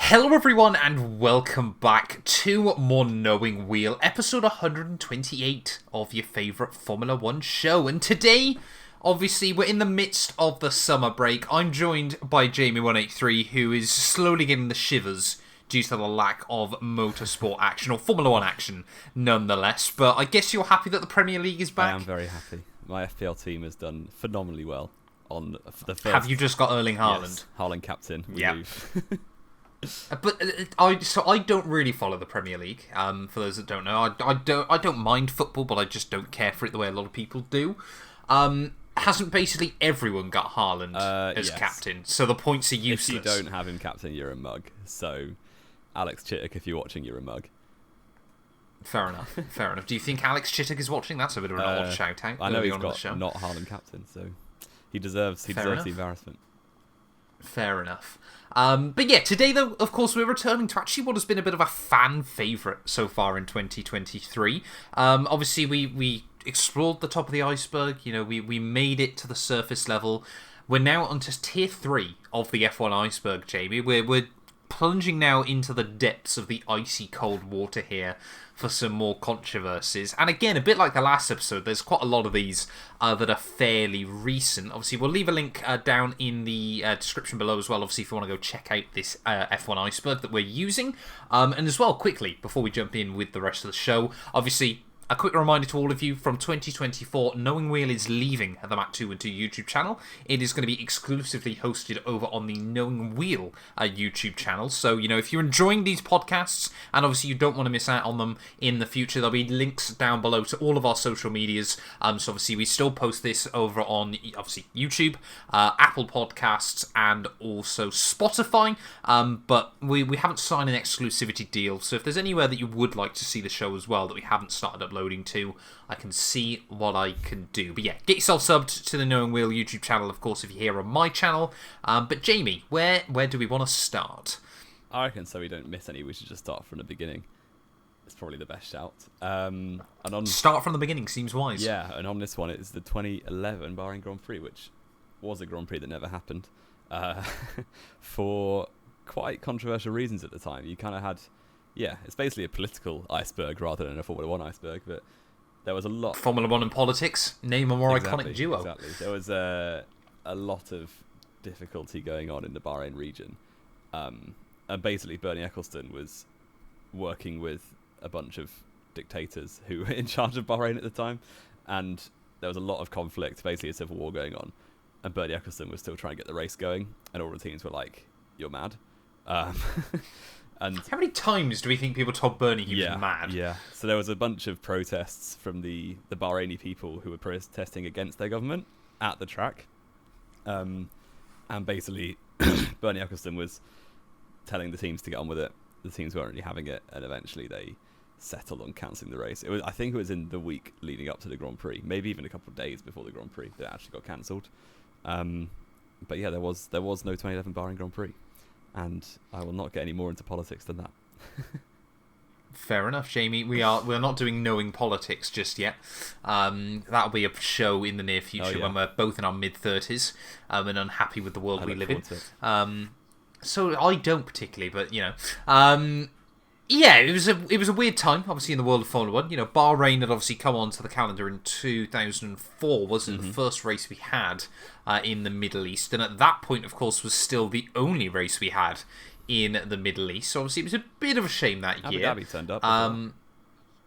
Hello everyone and welcome back to more Knowing Wheel, episode 128 of your favourite Formula 1 show. And today, obviously, we're in the midst of the summer break. I'm joined by Jamie183, who is slowly getting the shivers due to the lack of motorsport action, or Formula 1 action, nonetheless. But I guess you're happy that the Premier League is back? I am very happy. My FPL team has done phenomenally well on the first... Have you just got Erling Haaland? Yes, Haaland captain. Yeah. But I don't really follow the Premier League. For those that don't know, I don't mind football, but I just don't care for it the way a lot of people do. Hasn't basically everyone got Haaland as captain? So the points are useless. If you don't have him captain, you're a mug. So, Alex Chittick, if you're watching, you're a mug. Fair enough. Fair enough. Do you think Alex Chittick is watching? That's a bit of an odd shout out. I know he's got not Haaland captain, so he deserves the embarrassment. Fair enough. But yeah, today though, of course, we're returning to actually what has been a bit of a fan favourite so far in 2023. Obviously, we explored the top of the iceberg. You know, we made it to the surface level. We're now onto tier 3 of the F1 iceberg, Jamie. We're plunging now into the depths of the icy cold water here for some more controversies. And again, a bit like the last episode, there's quite a lot of these that are fairly recent. Obviously, we'll leave a link down in the description below as well, obviously, if you want to go check out this F1 iceberg that we're using. And as well, quickly, before we jump in with the rest of the show, obviously, a quick reminder to all of you, from 2024, Knowing Wheel is leaving the Matt212 YouTube channel. It is going to be exclusively hosted over on the Knowing Wheel YouTube channel. So, you know, if you're enjoying these podcasts, and obviously you don't want to miss out on them in the future, there'll be links down below to all of our social medias. So obviously we still post this over on, obviously, YouTube, Apple Podcasts, and also Spotify. But we haven't signed an exclusivity deal. So if there's anywhere that you would like to see the show as well that we haven't started uploading to, I can see what I can do. But yeah, get yourself subbed to the Knowing Wheel YouTube channel, of course, if you're here on my channel. But Jamie, where do we want to start? I reckon, so we don't miss any, we should just start from the beginning. It's probably the best shout. And start from the beginning seems wise. Yeah, and on this one, it's the 2011 Bahrain Grand Prix, which was a Grand Prix that never happened, for quite controversial reasons at the time. You kind of had... Yeah, it's basically a political iceberg rather than a Formula 1 iceberg, but there was a lot... Formula 1 and politics, name a more iconic duo. Exactly. There was a lot of difficulty going on in the Bahrain region. And basically, Bernie Ecclestone was working with a bunch of dictators who were in charge of Bahrain at the time, and there was a lot of conflict, basically a civil war going on, and Bernie Ecclestone was still trying to get the race going, and all the teams were like, you're mad. And how many times do we think people told Bernie he was mad? Yeah, so there was a bunch of protests from the Bahraini people who were protesting against their government at the track. And basically, Bernie Ecclestone was telling the teams to get on with it. The teams weren't really having it, and eventually they settled on cancelling the race. I think it was in the week leading up to the Grand Prix, maybe even a couple of days before the Grand Prix, that it actually got cancelled. But yeah, there was no 2011 Bahrain Grand Prix. And I will not get any more into politics than that. Fair enough, Jamie. We're not doing Knowing Politics just yet. That'll be a show in the near future when we're both in our mid-30s and unhappy with the world we live in. So I don't particularly, but you know. Yeah, it was a weird time, obviously, in the world of Formula 1. You know, Bahrain had obviously come onto the calendar in 2004, wasn't it? The first race we had in the Middle East. And at that point, of course, was still the only race we had in the Middle East. So obviously, it was a bit of a shame that year. Abu Dhabi turned up.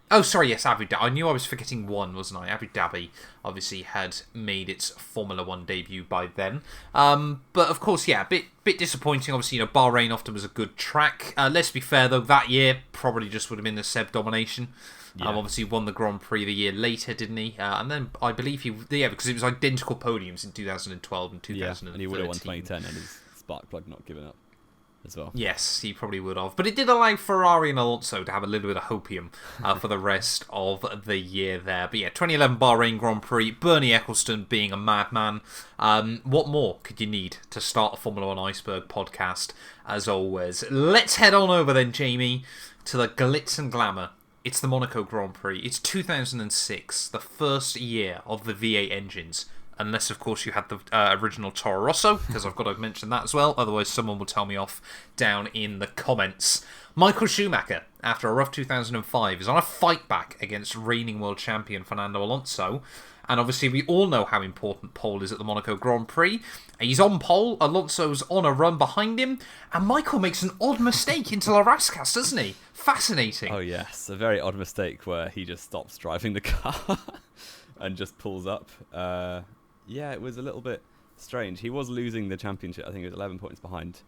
Oh, sorry, yes, Abu Dhabi. I knew I was forgetting one, wasn't I? Abu Dhabi obviously had made its Formula 1 debut by then. But of course, yeah, a bit disappointing. Obviously, you know, Bahrain often was a good track. Let's be fair, though, that year probably just would have been the Seb domination. Yeah. Obviously, won the Grand Prix the year later, didn't he? And then I believe because it was identical podiums in 2012 and 2013. Yeah, and he would have won 2010 and his spark plug not given up as well. Yes, he probably would have. But it did allow Ferrari and Alonso to have a little bit of hopium for the rest of the year there. But yeah, 2011 Bahrain Grand Prix, Bernie Ecclestone being a madman. What more could you need to start a Formula 1 Iceberg podcast, as always? Let's head on over then, Jamie, to the glitz and glamour. It's the Monaco Grand Prix. It's 2006, the first year of the V8 engines unless, of course, you had the original Toro Rosso, because I've got to mention that as well. Otherwise, someone will tell me off down in the comments. Michael Schumacher, after a rough 2005, is on a fight back against reigning world champion Fernando Alonso. And obviously, we all know how important pole is at the Monaco Grand Prix. He's on pole, Alonso's on a run behind him, and Michael makes an odd mistake into La Rascas, doesn't he? Fascinating. Oh, yes. A very odd mistake where he just stops driving the car and just pulls up. Yeah, it was a little bit strange. He was losing the championship. I think it was 11 points behind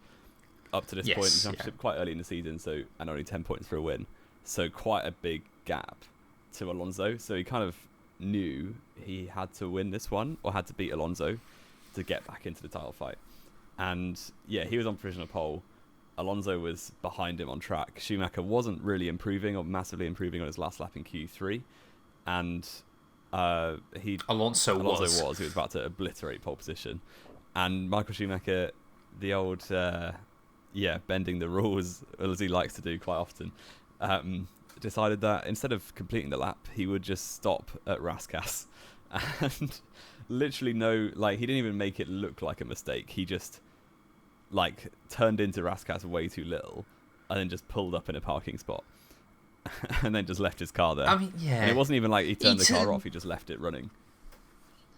up to this point in the championship, quite early in the season, and only 10 points for a win. So quite a big gap to Alonso. So he kind of knew he had to win this one, or had to beat Alonso to get back into the title fight. And yeah, he was on provisional pole. Alonso was behind him on track. Schumacher wasn't really improving or massively improving on his last lap in Q3. And Alonso was. He was about to obliterate pole position. And Michael Schumacher, the old, bending the rules, as he likes to do quite often, decided that instead of completing the lap, he would just stop at Rascas. And literally he didn't even make it look like a mistake. He just, turned into Rascas way too little and then just pulled up in a parking spot. And then just left his car there. I mean, yeah. And it wasn't even like he turned the car off, he just left it running.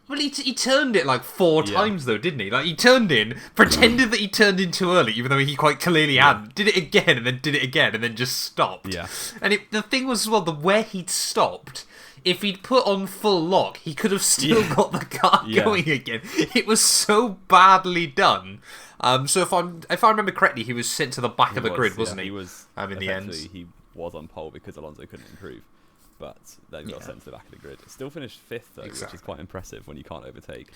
Well, he turned it 4 times, though, didn't he? He turned in, pretended that he turned in too early, even though he quite clearly hadn't. Did it again, and then did it again, and then just stopped. Yeah. And the thing was, as well, where he'd stopped, if he'd put on full lock, he could have still got the car going again. It was so badly done. So if I remember correctly, he was sent to the back of the grid, wasn't he? He was. In the end, he was on pole because Alonso couldn't improve. But then got sent to the back of the grid. Still finished 5th, though, which is quite impressive when you can't overtake.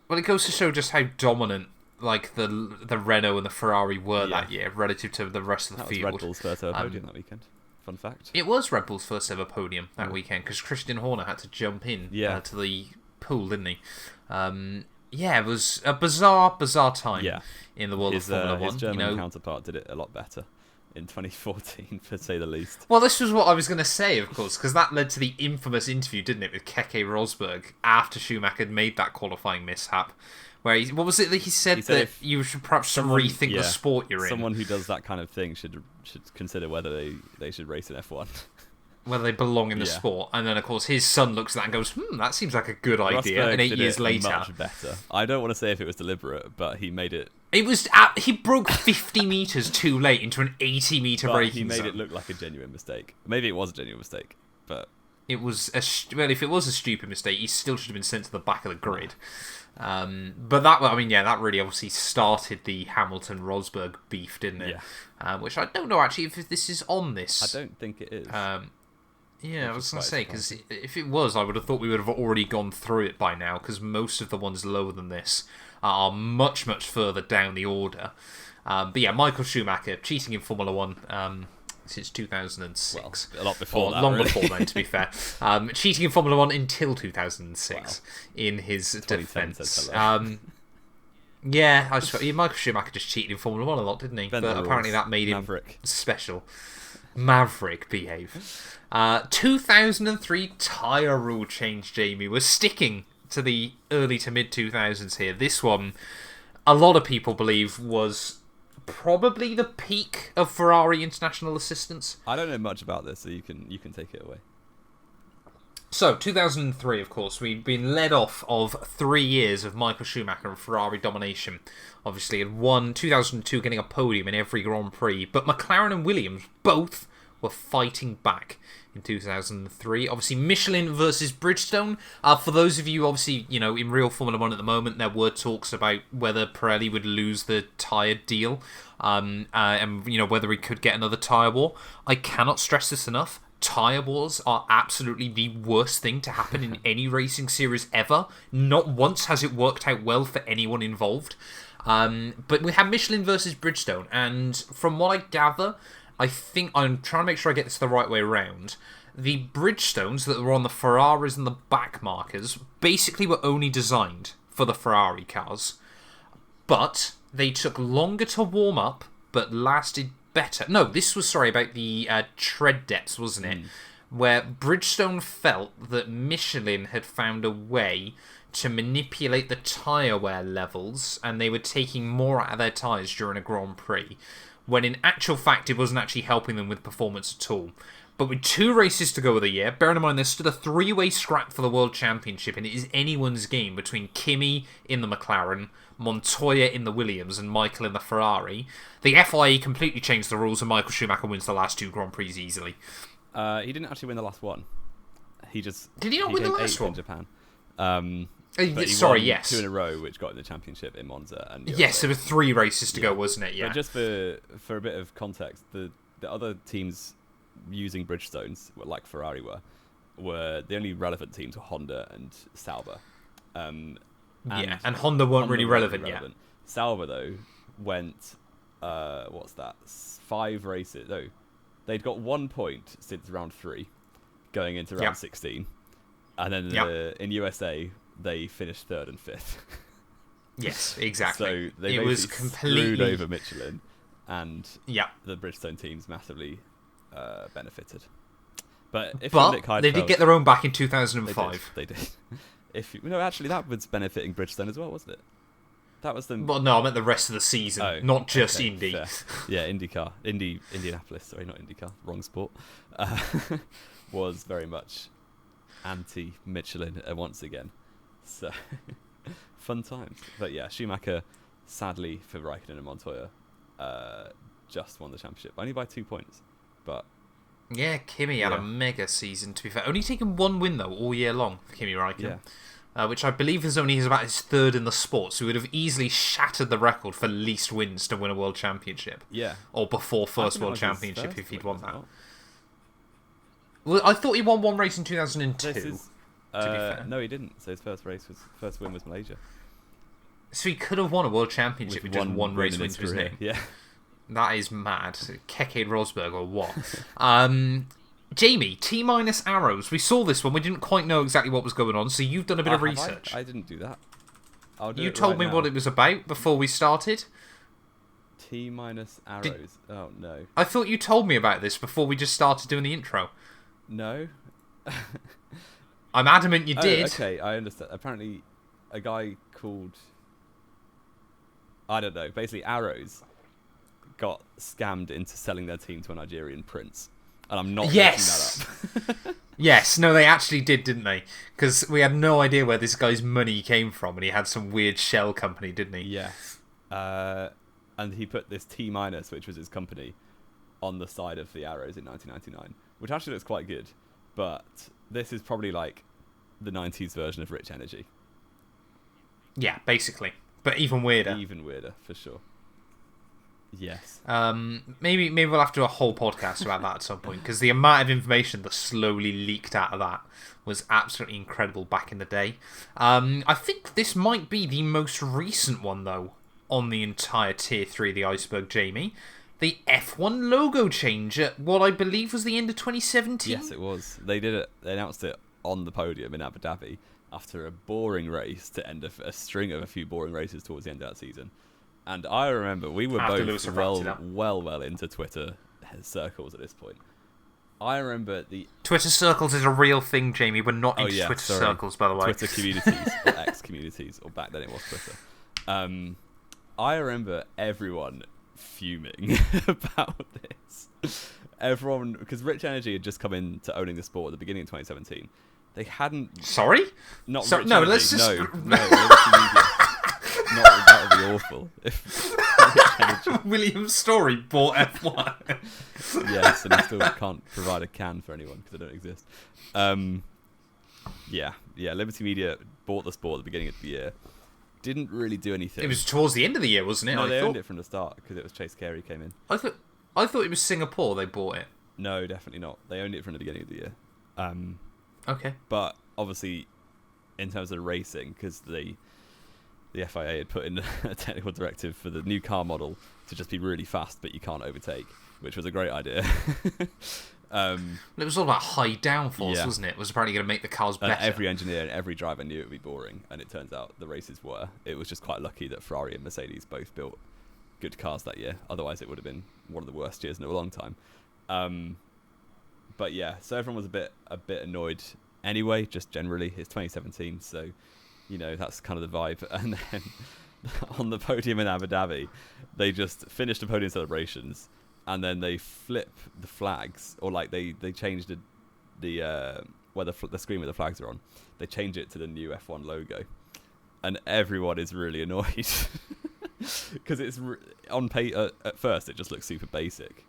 Well, it goes to show just how dominant the Renault and the Ferrari were that year relative to the rest of the field. That was Red Bull's first ever podium that weekend. Fun fact. It was Red Bull's first ever podium that weekend because Christian Horner had to jump in to the pool, didn't he? It was a bizarre time in the world of Formula 1. His German counterpart did it a lot better in 2014, to say the least. Well, this was what I was going to say, of course, because that led to the infamous interview, didn't it, with Keke Rosberg after Schumacher had made that qualifying mishap, where what was it that he said that you should perhaps rethink the sport you're in. Someone who does that kind of thing should consider whether they should race in F1. Whether they belong in the sport. And then, of course, his son looks at that and goes, that seems like a good idea. Rosberg and 8 years later... much better. I don't want to say if it was deliberate, but he made it... He broke 50 metres too late into an 80-metre braking zone. He made it look like a genuine mistake. Maybe it was a genuine mistake, but... It was if it was a stupid mistake, he still should have been sent to the back of the grid. But that really obviously started the Hamilton-Rosberg beef, didn't it? Yeah. Which I don't know, actually, if this is on this. I don't think it is. I was going to say, because if it was, I would have thought we would have already gone through it by now, because most of the ones lower than this are much, much further down the order. But yeah, Michael Schumacher, cheating in Formula 1 since 2006. Well, a lot before that, long really. before then, to be fair. Cheating in Formula 1 until 2006, in his defence. Michael Schumacher just cheated in Formula 1 a lot, didn't he? But apparently that made him special. Maverick, behave. 2003 tyre rule change, Jamie. We're sticking to the early to mid 2000s here. This one, a lot of people believe, was probably the peak of Ferrari international assistance. I don't know much about this, so you can take it away. So, 2003, of course, we'd been led off of 3 years of Michael Schumacher and Ferrari domination. Obviously, had won 2002, getting a podium in every Grand Prix, but McLaren and Williams both were fighting back in 2003. Obviously, Michelin versus Bridgestone. For those of you, obviously, in real Formula 1 at the moment, there were talks about whether Pirelli would lose the tyre deal, and whether he could get another tyre war. I cannot stress this enough. Tyre wars are absolutely the worst thing to happen in any racing series ever. Not once has it worked out well for anyone involved. But we have Michelin versus Bridgestone, and from what I gather, I think I'm trying to make sure I get this the right way around. The Bridgestones that were on the Ferraris and the back markers basically were only designed for the Ferrari cars, but they took longer to warm up, but lasted better. No, this was, about the tread depths, wasn't it? Where Bridgestone felt that Michelin had found a way to manipulate the tyre wear levels, and they were taking more out of their tyres during a Grand Prix, when in actual fact it wasn't actually helping them with performance at all. But with 2 races to go of the year, bearing in mind there's still a 3-way scrap for the World Championship, and it is anyone's game between Kimi in the McLaren, Montoya in the Williams, and Michael in the Ferrari, the FIA completely changed the rules, and Michael Schumacher wins the last 2 Grand Prix easily. He didn't actually win the last one. Did he not win the last one? In Japan. Sorry, yes. 2 in a row, which got him the championship in Monza. And yes, there were 3 races to go, wasn't it? Yeah. But just for a bit of context, the other teams using Bridgestones, like Ferrari were the only relevant teams were Honda and Sauber. And Honda weren't really relevant yet. Sauber, though, went, 5 races. No, they'd got 1 point since round 3, going into round 16. And then in USA, they finished 3rd and 5th. Yes, exactly. So they was completely screwed over Michelin, and the Bridgestone teams massively benefited. But they did get their own back in 2005. They did. Actually, that was benefiting Bridgestone as well, wasn't it? That was them. Well, no, I meant the rest of the season, not just Indy. Fair. Yeah, Indianapolis. Sorry, not IndyCar. Wrong sport. Was very much anti-Michelin once again. So fun times. But yeah, Schumacher, sadly for Raikkonen and Montoya, just won the championship only by 2 points. But yeah, Kimi had a mega season, to be fair. Only taken 1 win though all year long for Kimi Raikkonen. Which I believe is only about his 3rd in the sport, so he would have easily shattered the record for least wins to win a world championship. Yeah. Or before first world championship if he'd won that. Well, I thought he won 1 race in 2002. To be fair. No, he didn't. So his first win was Malaysia. So he could have won a world championship with just 1 race win to his name. Yeah. That is mad. Keke Rosberg or what? Jamie, T- arrows. We saw this one. We didn't quite know exactly what was going on, so you've done a bit of research. I didn't do that. You told me what it was about before we started. T- arrows. Oh, no. I thought you told me about this before we just started doing the intro. No. I'm adamant you did. Okay, I understand. Apparently, a guy called... I don't know. Basically, Arrows got scammed into selling their team to a Nigerian prince. And I'm not making that up. Yes, no, they actually did, didn't they? Because we had no idea where this guy's money came from, and he had some weird shell company, didn't he? Yes. And he put this T-, which was his company, on the side of the Arrows in 1999, which actually looks quite good. But this is probably like the 90s version of Rich Energy. Yeah, basically. But even weirder. Even weirder, for sure. Yes. Maybe we'll have to do a whole podcast about that at some point, because the amount of information that slowly leaked out of that was absolutely incredible back in the day. I think this might be the most recent one, though, on the entire Tier 3, the Iceberg, Jamie. The F1 logo change at what I believe was the end of 2017. Yes, it was. They did it. They announced it on the podium in Abu Dhabi after a boring race to end a string of a few boring races towards the end of that season. And I remember we were both well into Twitter circles at this point. I remember the... Twitter circles is a real thing, Jamie. We're not into Twitter circles, by the way. Twitter communities, or X communities, or back then it was Twitter. I remember everyone fuming about this. Everyone... Because Rich Energy had just come into owning the sport at the beginning of 2017. They hadn't... Sorry? Not Rich Energy. Let's just... No, that would be awful. If William Story bought F1. Yes, and he still can't provide a can for anyone because they don't exist. Yeah. Liberty Media bought the sport at the beginning of the year. Didn't really do anything. It was towards the end of the year, wasn't it? No, they owned it from the start because it was Chase Carey came in. I thought it was Singapore they bought it. No, definitely not. They owned it from the beginning of the year. Okay. But obviously, in terms of racing, because the FIA had put in a technical directive for the new car model to just be really fast, but you can't overtake, which was a great idea. It was all about high downforce, wasn't it? It was apparently going to make the cars better. Every engineer and every driver knew it would be boring, and it turns out the races were. It was just quite lucky that Ferrari and Mercedes both built good cars that year. Otherwise, it would have been one of the worst years in a long time. But yeah, so everyone was a bit annoyed anyway, just generally. It's 2017, so That's kind of the vibe. And then on the podium in Abu Dhabi, they just finished the podium celebrations, and then they flip the flags, or like they change the where the screen where the flags are on. They change it to the new F1 logo, and everyone is really annoyed because it's at first it just looks super basic,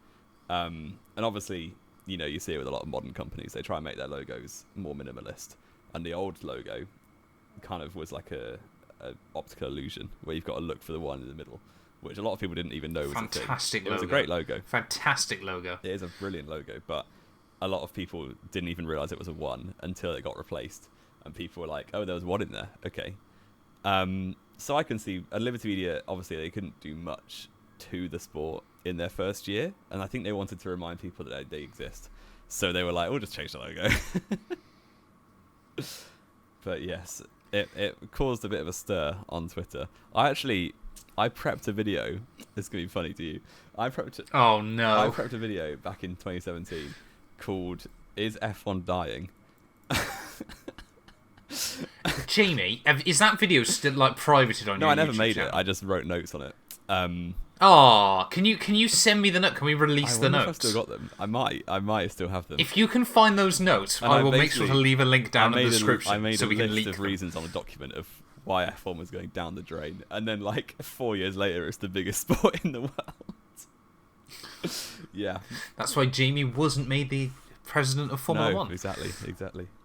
and obviously you see it with a lot of modern companies. They try and make their logos more minimalist, and the old logo kind of was like a optical illusion where you've got to look for the one in the middle, which a lot of people didn't even know was fantastic a thing. logo. It was a great logo. Fantastic logo. It is a brilliant logo, but a lot of people didn't even realise it was a one until it got replaced, and people were like, "Oh, there was one in there." Okay, so I can see at Liberty Media. Obviously, they couldn't do much to the sport in their first year, and I think they wanted to remind people that they exist. So they were like, "We'll just change the logo." But yes, it caused a bit of a stir on Twitter. I prepped a video. This is going to be funny to you. Oh no! I prepped a video back in 2017 called "Is F1 Dying?" Jamie, is that video still like privated on your No, I never YouTube made channel? it. I just wrote notes on it. Can you send me the note? Can we release the notes? I've still got them. I might still have them. If you can find those notes, And I will make sure to leave a link down in the description. I made so a we can list leak of reasons on a document of why F1 was going down the drain, and then like 4 years later, it's the biggest sport in the world. Yeah, that's why Jamie wasn't made the president of Formula One. Exactly.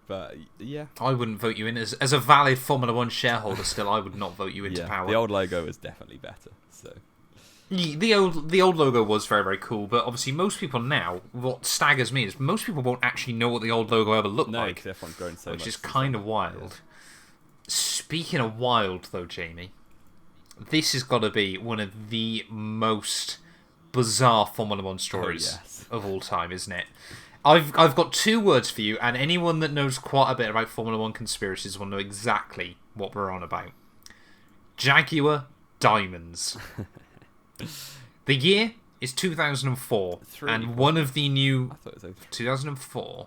But yeah, I wouldn't vote you in as a valid Formula One shareholder. Still, I would not vote you into power. The old logo is definitely better. So the old logo was very, very cool, but obviously most people now, what staggers me is most people won't actually know what the old logo ever looked like. No, F1's grown so much, which is kind of wild. Yeah. Speaking of wild, though, Jamie, this has got to be one of the most bizarre Formula One stories of all time, isn't it? I've got two words for you, and anyone that knows quite a bit about Formula One conspiracies will know exactly what we're on about. Jaguar Diamonds. The year is 2004, and one of the new... I thought it was 2004.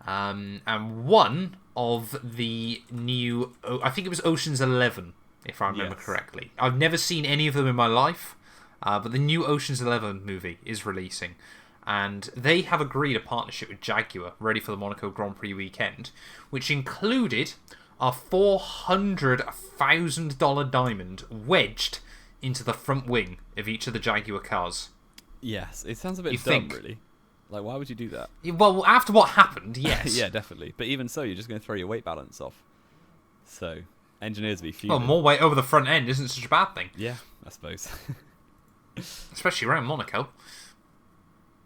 And one of the new... I think it was Ocean's 11, if I remember correctly. I've never seen any of them in my life, but the new Ocean's 11 movie is releasing. And they have agreed a partnership with Jaguar, ready for the Monaco Grand Prix weekend, which included a $400,000 diamond wedged into the front wing of each of the Jaguar cars. Yes, it sounds a bit dumb, really. Like, why would you do that? Well, after what happened, yes. Yeah, definitely. But even so, you're just going to throw your weight balance off. So, engineers be fuming. Well, more weight over the front end isn't such a bad thing. Yeah, I suppose. Especially around Monaco.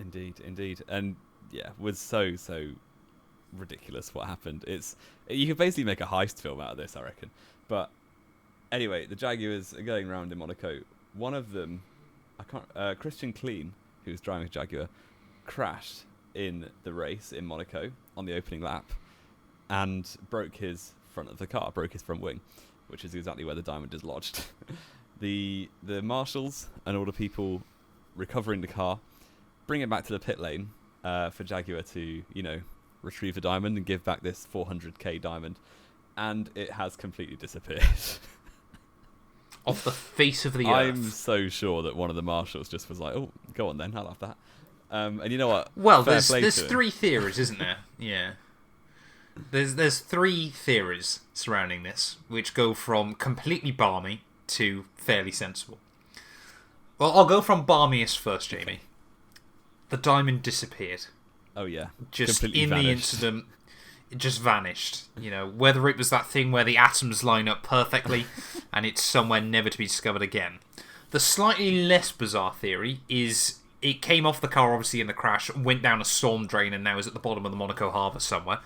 Indeed. And, yeah, was so ridiculous what happened. You could basically make a heist film out of this, I reckon. But, anyway, the Jaguars are going around in Monaco. One of them, Christian Klein, who's driving a Jaguar, crashed in the race in Monaco on the opening lap and broke his front of the car, broke his front wing, which is exactly where the diamond is lodged. The marshals and all the people recovering the car bring it back to the pit lane for Jaguar to, retrieve the diamond and give back this 400k diamond, and it has completely disappeared. Off the face of the earth. I'm so sure that one of the marshals just was like, "Oh, go on then, I'll have that." And you know what? Well, there's three theories, isn't there? Yeah. There's three theories surrounding this, which go from completely balmy to fairly sensible. Well, I'll go from balmiest first, Jamie. Okay. The diamond disappeared. Oh yeah, just completely in vanished. The incident, it just vanished. Whether it was that thing where the atoms line up perfectly and it's somewhere never to be discovered again. The slightly less bizarre theory is it came off the car, obviously, in the crash, went down a storm drain, and now is at the bottom of the Monaco harbour somewhere.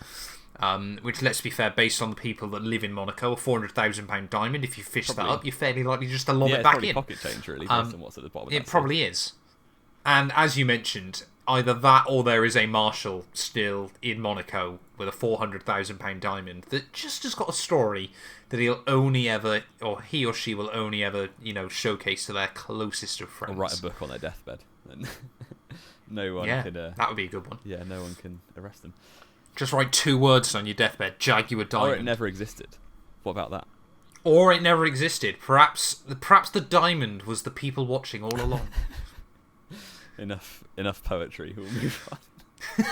Which, let's be fair, based on the people that live in Monaco, a £400,000 diamond, if you fish that up, you're fairly likely just to lob it back in. Pocket change, really, based on what's at the bottom of that. It probably is. And as you mentioned, either that or there is a marshal still in Monaco with a £400,000 diamond that just has got a story that he'll only ever, or he or she will only ever, showcase to their closest of friends. Or write a book on their deathbed. No one can... that would be a good one. Yeah, no one can arrest them. Just write 2 words on your deathbed, Jaguar Diamond. Or it never existed. What about that? Or it never existed. Perhaps the diamond was the people watching all along. Enough poetry. We'll move on.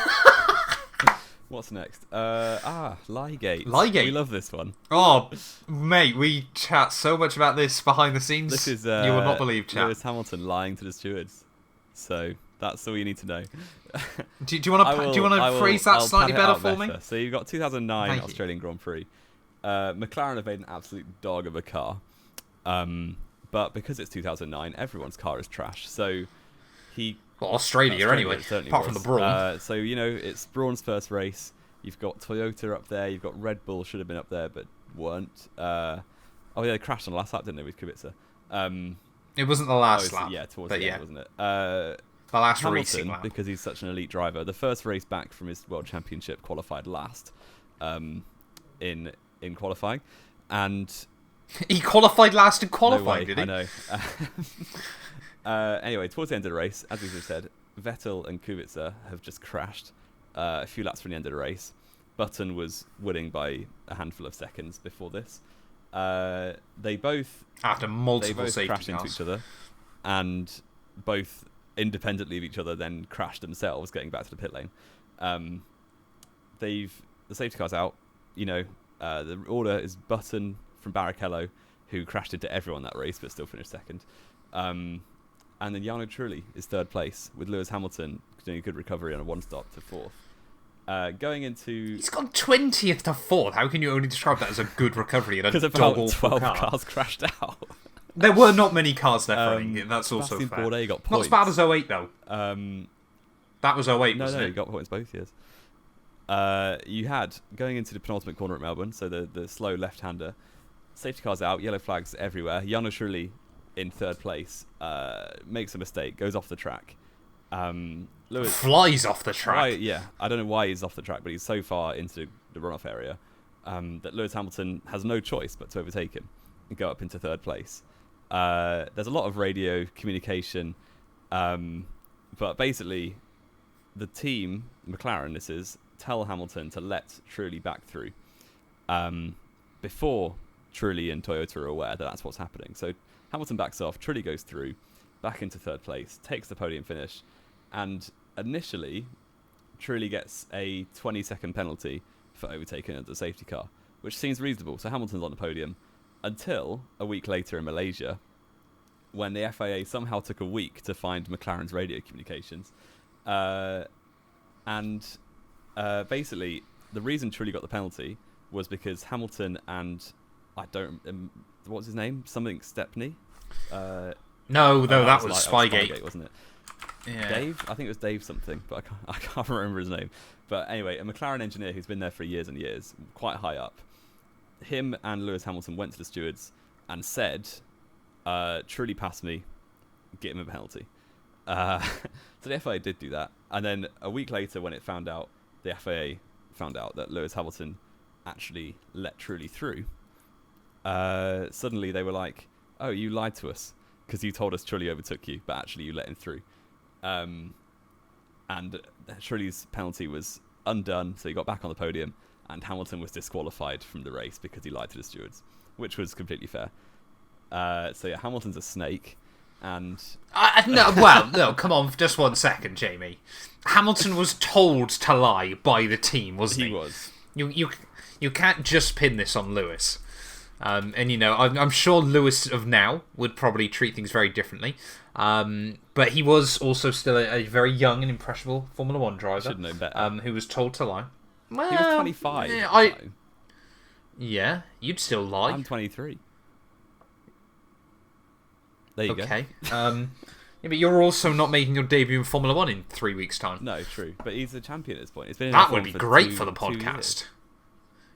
What's next? Liegate. Liegate. We love this one. Oh, mate, we chat so much about this behind the scenes. This is you will not believe, chat. Lewis Hamilton lying to the stewards. So that's all you need to know. Do you want to phrase that slightly better for me? So you've got 2009 Australian Grand Prix. McLaren have made an absolute dog of a car, but because it's 2009, everyone's car is trash. So Australia anyway, apart from the Brawn. So it's Brawn's first race. You've got Toyota up there. You've got Red Bull, should have been up there but weren't. They crashed on the last lap, didn't they, with Kubica? It wasn't the last lap. Yeah, towards the end, wasn't it? The last Hamilton, racing lap. Because he's such an elite driver. The first race back from his World Championship, qualified last in qualifying, and he qualified last in qualifying, did he? I know. Anyway, towards the end of the race, as we just said, Vettel and Kubica have just crashed a few laps from the end of the race. Button was winning by a handful of seconds before this. They both after multiple safety crashed cars into each other, and both independently of each other then crashed themselves, getting back to the pit lane. The safety car's out. The order is Button from Barrichello, who crashed into everyone that race but still finished second. And then Jarno Trulli is third place, with Lewis Hamilton doing a good recovery on a one-stop to fourth. Going into... He's gone 20th to 4th. How can you only describe that as a good recovery in a because about 12 car? cars crashed out. There were not many cars left running. That's also fair. Bourdais got Not points. as bad as 08, though. That was 08, wasn't it? No, he got points both years. You had, going into the penultimate corner at Melbourne, so the slow left-hander, safety cars out, yellow flags everywhere. Jarno Trulli in third place, makes a mistake, goes off the track. Lewis flies off the track. I don't know why he's off the track, but he's so far into the runoff area that Lewis Hamilton has no choice but to overtake him and go up into third place. There's a lot of radio communication, but basically the team, McLaren this is, tell Hamilton to let Trulli back through before Trulli and Toyota are aware that that's what's happening. So Hamilton backs off, Trulli goes through, back into third place, takes the podium finish, and initially Trulli gets a 20-second penalty for overtaking the safety car, which seems reasonable. So Hamilton's on the podium until a week later in Malaysia, when the FIA somehow took a week to find McLaren's radio communications. Basically, the reason Trulli got the penalty was because Hamilton and what's his name? Something Stepney? No, that was Spygate, wasn't it? Yeah. Dave? I think it was Dave something, but I can't remember his name. But anyway, a McLaren engineer who's been there for years and years, quite high up, him and Lewis Hamilton went to the stewards and said, Trulli passed me, get him a penalty. So the FIA did do that. And then a week later, when the FIA found out that Lewis Hamilton actually let Trulli through, suddenly they were like, oh, you lied to us because you told us Trulli overtook you, but actually you let him through. And Trulli's penalty was undone, so he got back on the podium, and Hamilton was disqualified from the race because he lied to the stewards, which was completely fair. So yeah, Hamilton's a snake, and... No, come on, just 1 second, Jamie. Hamilton was told to lie by the team, wasn't he? He was. You can't just pin this on Lewis. I'm sure Lewis of now would probably treat things very differently. But he was also still a very young and impressionable Formula 1 driver. Should know better. Who was told to lie. Well, he was 25. Yeah, you'd still lie. I'm 23. There you go. Okay. But you're also not making your debut in Formula 1 in 3 weeks' time. No, true. But he's a champion at this point. It's been that would be great for the podcast.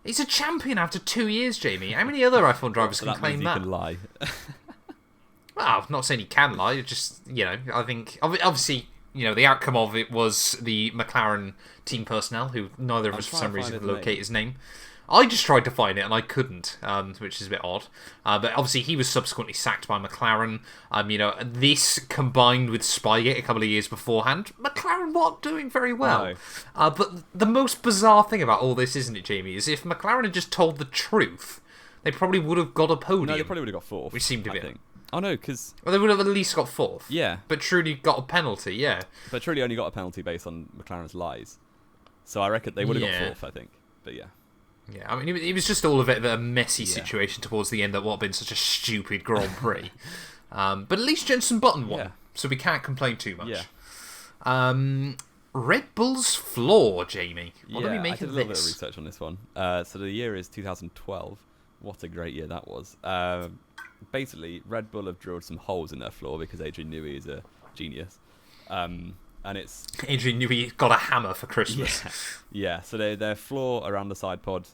He's a champion after 2 years, Jamie. How many other F1 drivers can claim that? He can lie. Well, I'm not saying he can lie. Just, I think... Obviously, the outcome of it was the McLaren team personnel, who neither of us, for some reason, could locate his name. I just tried to find it, and I couldn't, which is a bit odd. But obviously, he was subsequently sacked by McLaren. This combined with Spygate a couple of years beforehand, McLaren weren't doing very well. No. But the most bizarre thing about all this, isn't it, Jamie, is if McLaren had just told the truth, they probably would have got a podium. No, they probably would have got fourth. Which seemed to be... I think. Oh, no, because... Well, they would have at least got fourth. Yeah. But truly got a penalty, yeah. But truly only got a penalty based on McLaren's lies. So I reckon they would have got fourth, I think. But yeah. Yeah, I mean, it was just all of it a messy situation towards the end that would have been such a stupid Grand Prix. But at least Jenson Button won, so we can't complain too much. Yeah. Red Bull's flaw, Jamie. What do we make of this? I did a little bit of research on this one. So the year is 2012. What a great year that was. Basically, Red Bull have drilled some holes in their floor because Adrian Newey is a genius. And it's... Adrian Newey got a hammer for Christmas. Yeah, so their floor around the side pod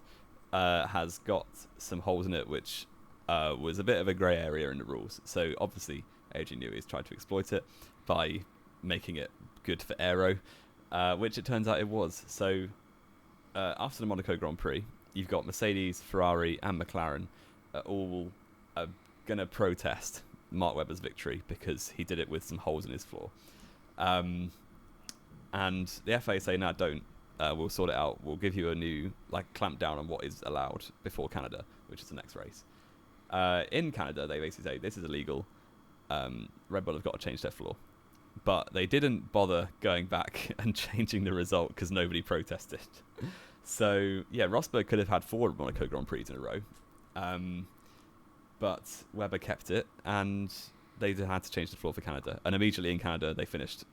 has got some holes in it, which was a bit of a grey area in the rules. So obviously, Adrian Newey has tried to exploit it by making it good for aero, which it turns out it was. So after the Monaco Grand Prix, you've got Mercedes, Ferrari, and McLaren all going to protest Mark Webber's victory because he did it with some holes in his floor. And the FIA say, no, don't. We'll sort it out. We'll give you a new clamp down on what is allowed before Canada, which is the next race. In Canada, they basically say this is illegal. Red Bull have got to change their floor. But they didn't bother going back and changing the result because nobody protested. So, yeah, Rosberg could have had 4 Monaco Grand Prix in a row. But Webber kept it, and they had to change the floor for Canada. And immediately in Canada, they finished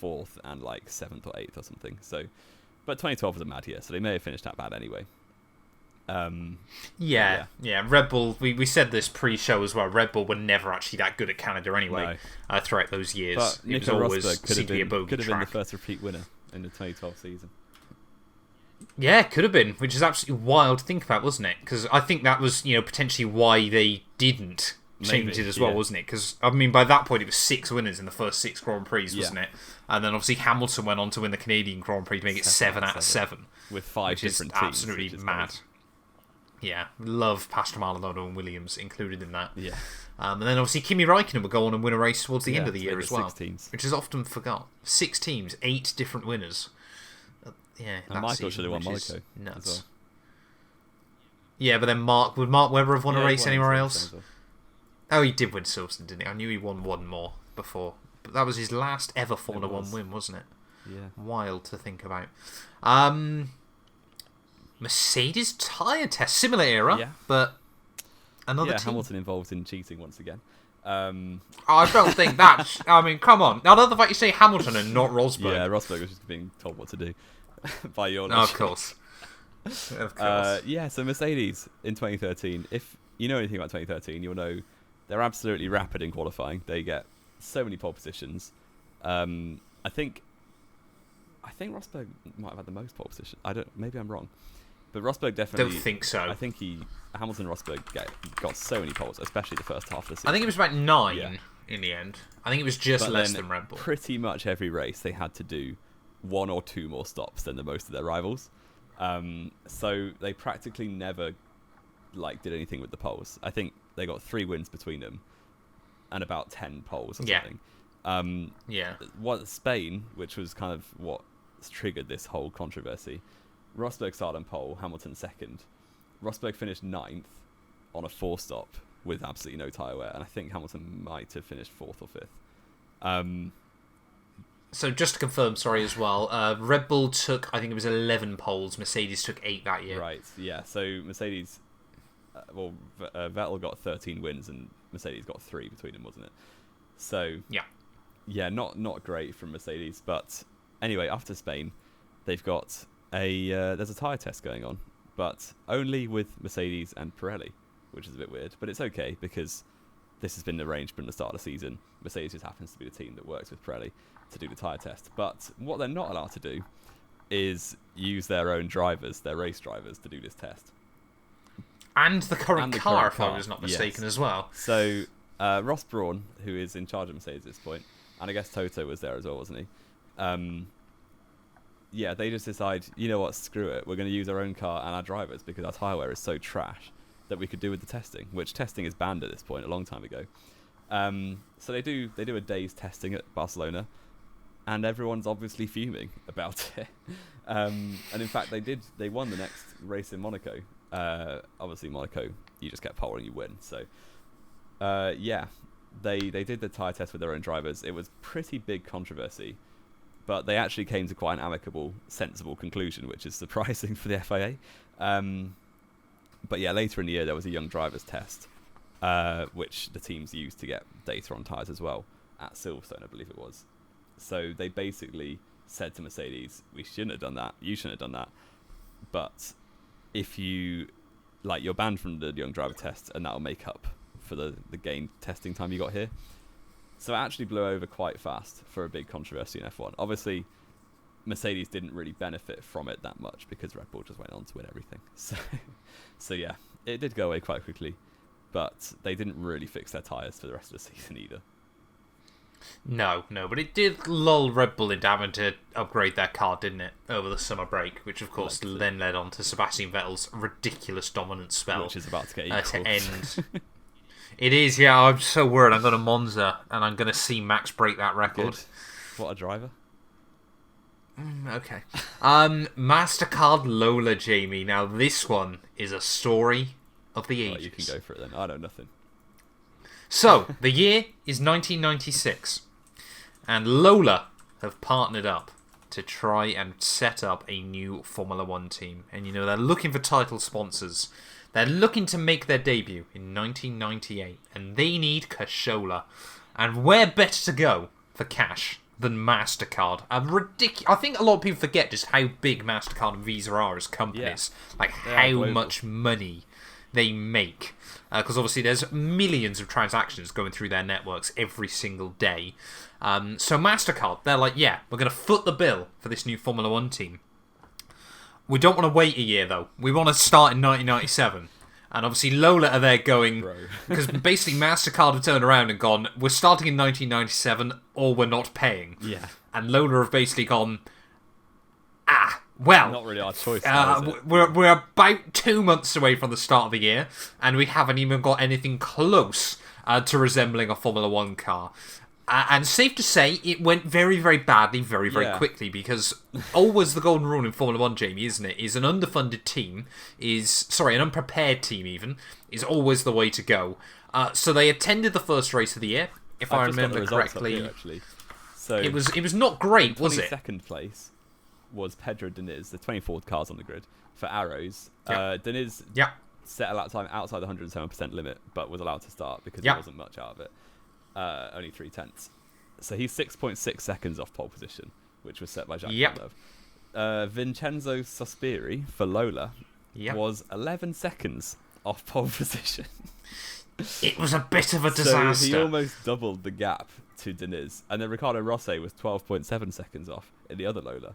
4th and 7th or 8th or something. So, but 2012 was a mad year, so they may have finished that bad anyway. Yeah. Red Bull, we said this pre-show as well. Red Bull were never actually that good at Canada anyway. Throughout those years. But it was Nico always Rosberg could have been the track. first repeat winner in the 2012 season. Yeah, could have been, which is absolutely wild to think about, wasn't it? Because I think that was, potentially why they didn't change it as well, wasn't it? Because, I mean, by that point, it was 6 winners in the first 6 Grand Prix, wasn't it? And then, obviously, Hamilton went on to win the Canadian Grand Prix to make it 7 out of 7. With 5 different teams. Absolutely mad. Great. Yeah, love Pastor Maldonado and Williams included in that. Yeah. And then, obviously, Kimi Räikkönen would go on and win a race towards the end of the year as well. 6 teams. Which is often forgot. 6 teams, 8 different winners. Yeah, and Michael should have won Monaco. Nuts. Well. Yeah, but then would Mark Webber have won a race anywhere else? Oh, he did win Silverstone, didn't he? I knew he won one more before. But that was his last ever Formula 1 win, wasn't it? Yeah. Wild to think about. Mercedes tyre test, similar era, but another team. Hamilton involved in cheating once again. I don't think that... I mean, come on. Now, the fact you say Hamilton and not Rosberg. Yeah, Rosberg was just being told what to do by your logic. Of course. Of course. So Mercedes in 2013, if you know anything about 2013, you'll know they're absolutely rapid in qualifying. They get so many pole positions. I think Rosberg might have had the most pole positions. Maybe I'm wrong. But Rosberg definitely... Don't think so. I think Hamilton and Rosberg got so many poles, especially the first half of the season. I think it was about 9 in the end. I think it was just less than Red Bull. Pretty much every race they had to do 1 or 2 more stops than the most of their rivals. So they practically never did anything with the poles. I think they got 3 wins between them and about 10 poles or something. Spain, which was kind of what triggered this whole controversy. Rosberg started on pole, Hamilton second. Rosberg finished 9th on a 4-stop with absolutely no tyre wear, and I think Hamilton might have finished 4th or 5th. So just to confirm, as well, Red Bull took, I think it was 11 poles, Mercedes took 8 that year. Right, yeah, so Mercedes, Vettel got 13 wins and Mercedes got 3 between them, wasn't it? So, yeah, not great from Mercedes, but anyway, after Spain, they've got there's a tyre test going on, but only with Mercedes and Pirelli, which is a bit weird, but it's okay because this has been arranged from the start of the season. Mercedes just happens to be the team that works with Pirelli to do the tyre test, but what they're not allowed to do is use their own drivers, their race drivers, to do this test. And the current car, if I was not mistaken, as well. So Ross Brawn, who is in charge of Mercedes at this point, and I guess Toto was there as well, wasn't he? They just decide, you know what, screw it. We're going to use our own car and our drivers because our tyre wear is so trash that we could do with the testing, which testing is banned at this point a long time ago. So they do a day's testing at Barcelona, and everyone's obviously fuming about it. And in fact, they won the next race in Monaco. Obviously, Monaco, you just get pole and you win. So, they did the tyre test with their own drivers. It was pretty big controversy, but they actually came to quite an amicable, sensible conclusion, which is surprising for the FIA. But yeah, later in the year, there was a young drivers test, which the teams used to get data on tyres as well, at Silverstone, I believe it was. So they basically said to Mercedes, we shouldn't have done that, you shouldn't have done that, but if you, like, you're banned from the young driver test, and that'll make up for the gain testing time you got here. So it actually blew over quite fast for a big controversy in F1. Obviously, Mercedes didn't really benefit from it that much because Red Bull just went on to win everything. So yeah, it did go away quite quickly, but they didn't really fix their tyres for the rest of the season either. No, but it did lull Red Bull into having to upgrade their car, didn't it, over the summer break, which of course then led on to Sebastian Vettel's ridiculous dominant spell. Which is about to get equal. To end. It is, yeah, I'm so worried. I'm going to Monza, and I'm going to see Max break that record. Good. What a driver. Okay. Mastercard Lola, Jamie. Now, this one is a story of the ages. You can go for it then. I know nothing. So, the year is 1996, and Lola have partnered up to try and set up a new Formula One team. And, they're looking for title sponsors. They're looking to make their debut in 1998, and they need cashola. And where better to go for cash than Mastercard? I think a lot of people forget just how big Mastercard and Visa are as companies. Yeah. Like, how much money they make. Because obviously there's millions of transactions going through their networks every single day. So Mastercard, they're like, yeah, we're going to foot the bill for this new Formula One team. We don't want to wait a year, though. We want to start in 1997. And obviously Lola are there going... Because basically Mastercard have turned around and gone, we're starting in 1997 or we're not paying. Yeah. And Lola have basically gone, well... Not really our choice now, is it? We're about 2 months away from the start of the year, and we haven't even got anything close to resembling a Formula One car. And safe to say, it went very, very badly, very, very quickly, because always the golden rule in Formula One, Jamie, isn't it? Is an underfunded team, an unprepared team even, is always the way to go. So they attended the first race of the year, if I remember correctly. Here, actually. So it was not great, was it? 22nd place was Pedro Diniz, the 24th cars on the grid, for Arrows. Diniz set a lap time outside the 107% limit, but was allowed to start because there wasn't much out of it. Only 0.3. So he's 6.6 seconds off pole position, which was set by Jaguar Diamonds. Vincenzo Sospiri for Lola was 11 seconds off pole position. It was a bit of a disaster. So he almost doubled the gap to Diniz. And then Ricardo Rossi was 12.7 seconds off in the other Lola.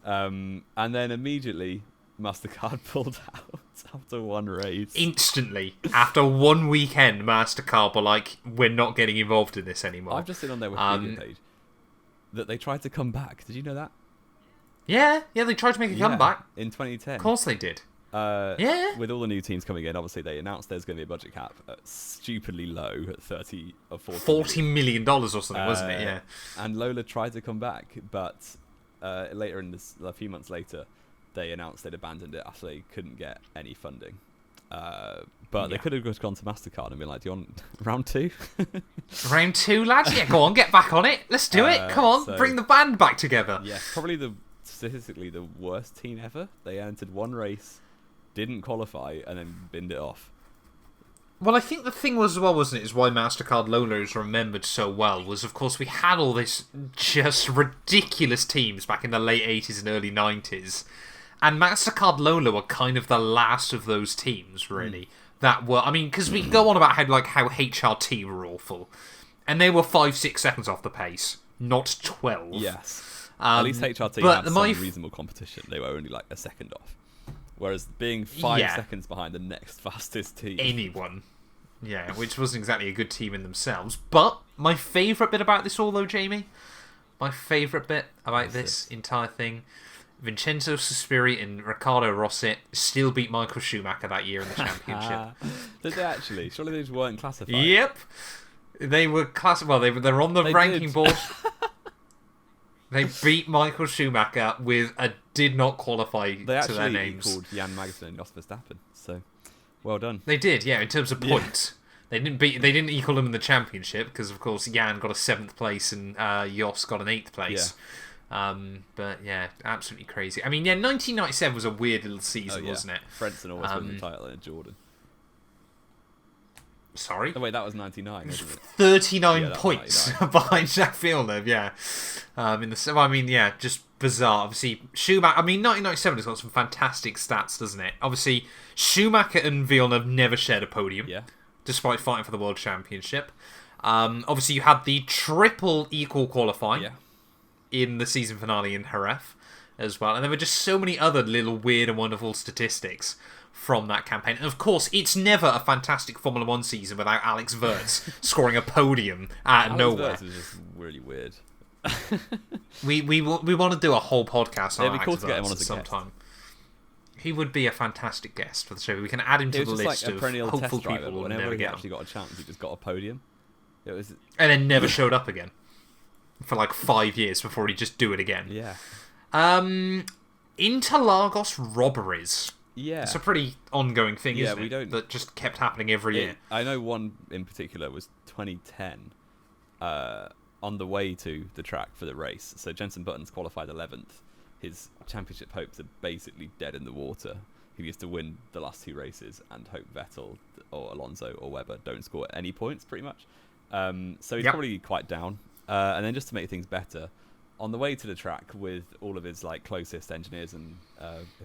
And then immediately Mastercard pulled out after one race. Instantly. After one weekend, Mastercard were like, we're not getting involved in this anymore. I've just seen on their Wikipedia page that they tried to come back. Did you know that? Yeah, they tried to make a comeback. In 2010. Of course they did. With all the new teams coming in, obviously they announced there's going to be a budget cap stupidly low at 30 or 40 $40 million or something, wasn't it? Yeah. And Lola tried to come back, but later in this, a few months later, they announced they'd abandoned it after they couldn't get any funding. But they could have just gone to Mastercard and been like, do you want round 2? Round 2, lads? Yeah, go on, get back on it. Let's do it. Come on, bring the band back together. Yeah, probably statistically the worst team ever. They entered one race, didn't qualify, and then binned it off. Well, I think the thing was, as well, wasn't it, is why Mastercard Lola is remembered so well, was, of course, we had all this just ridiculous teams back in the late 80s and early 90s. And Mastercard Lola were kind of the last of those teams, really. That were, I mean, because we go on about how HRT were awful. And they were 5-6 seconds off the pace, not 12. Yes. At least HRT had some reasonable competition. They were only like a second off. Whereas being 5 seconds behind the next fastest team. Anyone. Yeah, which wasn't exactly a good team in themselves. But my favourite bit about this all, though, Jamie, my favourite bit about this entire thing, Vincenzo Sospiri and Riccardo Rossi still beat Michael Schumacher that year in the championship. Did they actually? Surely they just weren't classified. Yep. They were classified. Well, they're on the ranking board. They beat Michael Schumacher with a did not qualify They to their actually names. equalled Jan Magnussen and Jos Verstappen, so well done. They did, yeah, in terms of points. They didn't equal them in the championship because, of course, Jan got a 7th place and Jos got an 8th place. But yeah, absolutely crazy. I mean, yeah, 1997 was a weird little season, wasn't it? Frentzen always won the title in Jordan. Sorry? Oh wait, that was 99, wasn't it? 39 points behind Jacques Villeneuve, yeah. Just bizarre. Obviously, Schumacher... I mean, 1997 has got some fantastic stats, doesn't it? Obviously, Schumacher and Villeneuve never shared a podium, despite fighting for the World Championship. Obviously, you had the triple equal qualifying in the season finale in Jerez as well. And there were just so many other little weird and wonderful statistics from that campaign. And of course, it's never a fantastic Formula 1 season without Alex Wirtz scoring a podium out of nowhere. Alex Wirtz is just really weird. we want to do a whole podcast on Alex Wirtz at some time. He would be a fantastic guest for the show. We can add him to the list of hopeful people who will never get actually got a chance. He just got a podium. And then never showed up again for like 5 years before he'd just do it again. Yeah. Interlagos Robberies. Yeah. It's a pretty ongoing thing, isn't it? That just kept happening every year. I know one in particular was 2010 on the way to the track for the race. So Jenson Button's qualified 11th. His championship hopes are basically dead in the water. He used to win the last 2 races and hope Vettel or Alonso or Webber don't score any points, pretty much. So he's probably quite down. And then just to make things better, on the way to the track with all of his like closest engineers and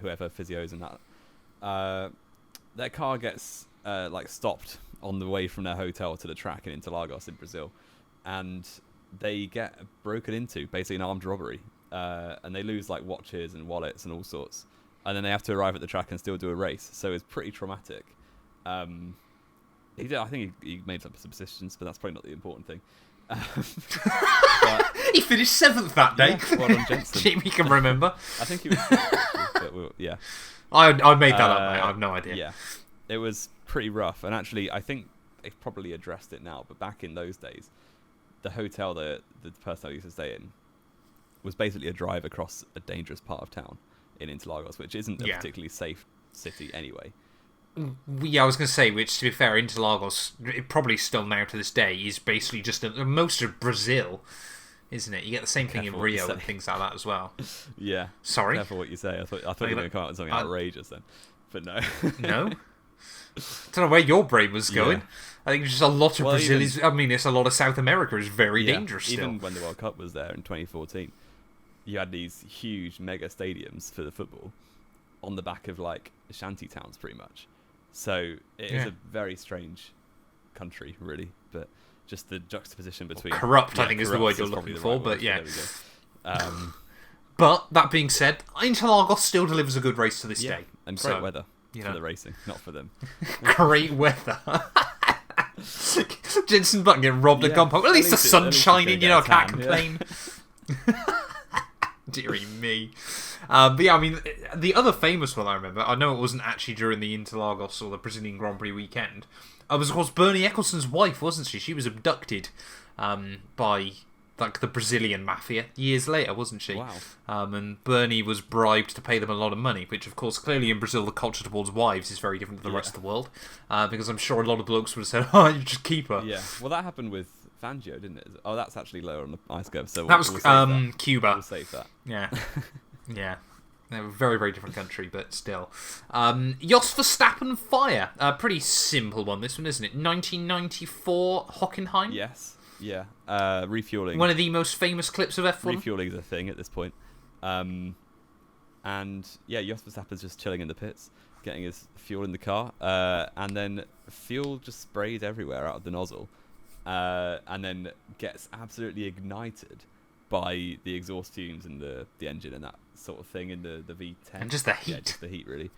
whoever, physios and that, their car gets stopped on the way from their hotel to the track in Interlagos in Brazil, and they get broken into, basically an armed robbery, and they lose like watches and wallets and all sorts, and then they have to arrive at the track and still do a race. So it's pretty traumatic. I think he made some subsistence, but that's probably not the important thing. But, he finished 7th that day. Yeah, well done, Jenson. Jamie can remember. I think he was 6th, but I made that up, mate. I have no idea. Yeah, it was pretty rough, and actually, I think they've probably addressed it now. But back in those days, the hotel that the person I used to stay in was basically a drive across a dangerous part of town in Interlagos, which isn't a particularly safe city anyway. Yeah, I was going to say, which, to be fair, Interlagos, it probably still now to this day, is basically just most of Brazil, isn't it? You get the same thing in Rio and things like that as well. Yeah. Sorry? Careful what you say. I thought you were going to come out with something outrageous then. But no. No? I don't know where your brain was going. Yeah. I think just a lot of Brazil it's a lot of South America is very dangerous still. Even when the World Cup was there in 2014, you had these huge mega stadiums for the football on the back of like shanty towns pretty much. So it is a very strange country, really. But just the juxtaposition between... corrupt, I think, is the word you're looking for, but yeah. But, that being said, Interlagos still delivers a good race to this day. And great weather for the racing, not for them. Great weather. Jenson Button getting robbed at gunpoint. Well, at least the sun's shining, I can't complain. Deary me. But yeah, I mean, the other famous one I remember, I know it wasn't actually during the Interlagos or the Brazilian Grand Prix weekend, was of course Bernie Eccleston's wife, wasn't she? She was abducted by like the Brazilian mafia years later, wasn't she? Wow. And Bernie was bribed to pay them a lot of money, which of course clearly in Brazil the culture towards wives is very different to the rest of the world, because I'm sure a lot of blokes would have said, "Oh, you just keep her." Yeah. Well, that happened with Fangio, didn't it? Oh, that's actually lower on the ice curve. So that was we'll Cuba. We'll save that. Yeah. Yeah. They're a very, very different country, but still. Jos Verstappen Fire. A pretty simple one, this one, isn't it? 1994 Hockenheim? Yes. Yeah. Refueling. One of the most famous clips of F1. Refueling is a thing at this point. And yeah, Jos Verstappen's just chilling in the pits, getting his fuel in the car, and then fuel just sprays everywhere out of the nozzle, and then gets absolutely ignited by the exhaust fumes and the engine and that sort of thing in the V10. And just the heat. Yeah, just the heat, really.